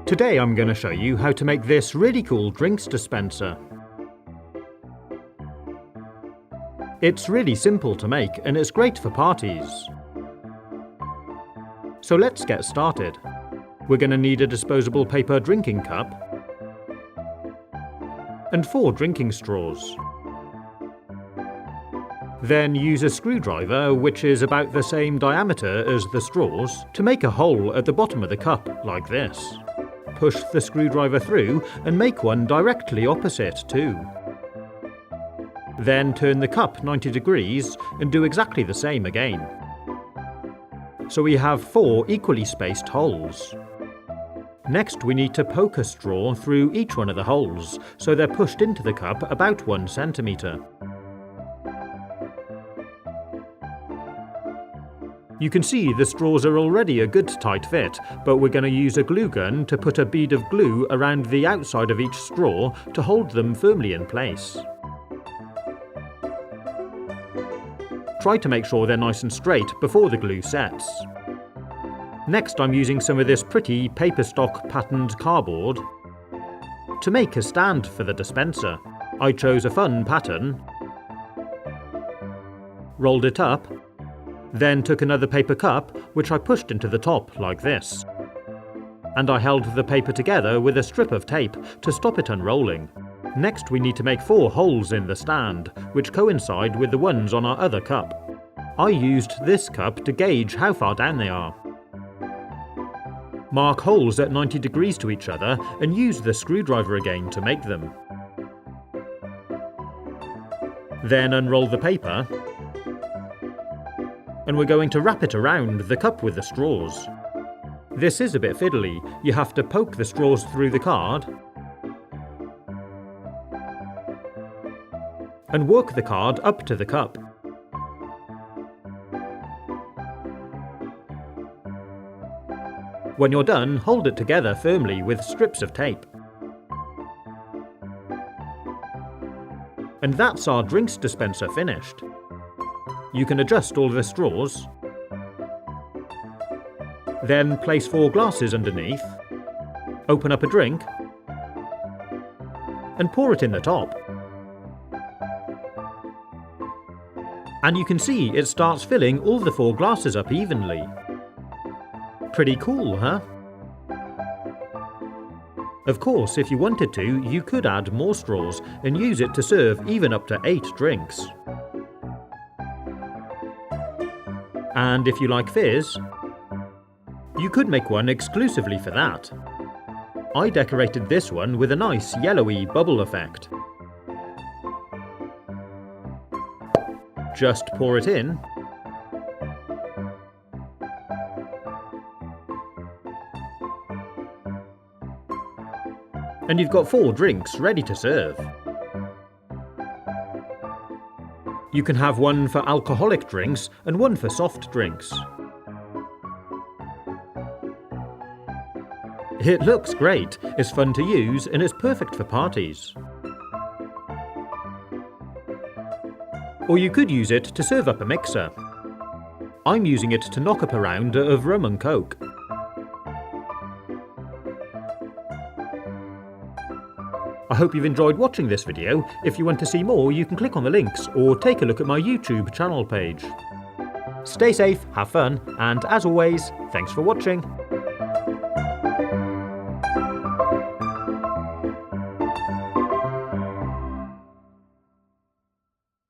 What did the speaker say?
Today I'm going to show you how to make this really cool drinks dispenser. It's really simple to make and it's great for parties. So let's get started. We're going to need a disposable paper drinking cup and 4 drinking straws. Then use a screwdriver, which is about the same diameter as the straws, to make a hole at the bottom of the cup, like this. Push the screwdriver through and make one directly opposite too. Then turn the cup 90 degrees and do exactly the same again. So we have 4 equally spaced holes. Next we need to poke a straw through each one of the holes, so they're pushed into the cup about 1 centimetre. You can see the straws are already a good tight fit, but we're going to use a glue gun to put a bead of glue around the outside of each straw to hold them firmly in place. Try to make sure they're nice and straight before the glue sets. Next I'm using some of this pretty paper stock patterned cardboard to make a stand for the dispenser. I chose a fun pattern, rolled it up, then took another paper cup, which I pushed into the top like this. And I held the paper together with a strip of tape to stop it unrolling. Next we need to make 4 holes in the stand, which coincide with the ones on our other cup. I used this cup to gauge how far down they are. Mark holes at 90 degrees to each other and use the screwdriver again to make them. Then unroll the paper, and we're going to wrap it around the cup with the straws. This is a bit fiddly. You have to poke the straws through the card and work the card up to the cup. When you're done, hold it together firmly with strips of tape. And that's our drinks dispenser finished. You can adjust all the straws, then place 4 glasses underneath, open up a drink, and pour it in the top. And you can see it starts filling all the 4 glasses up evenly. Pretty cool, huh? Of course, if you wanted to, you could add more straws and use it to serve even up to 8 drinks. And if you like fizz, you could make one exclusively for that. I decorated this one with a nice yellowy bubble effect. Just pour it in, and you've got 4 drinks ready to serve. You can have one for alcoholic drinks and one for soft drinks. It looks great, it's fun to use, and it's perfect for parties. Or you could use it to serve up a mixer. I'm using it to knock up a round of rum and coke. I hope you've enjoyed watching this video. If you want to see more, you can click on the links or take a look at my YouTube channel page. Stay safe, have fun, and as always, thanks for watching.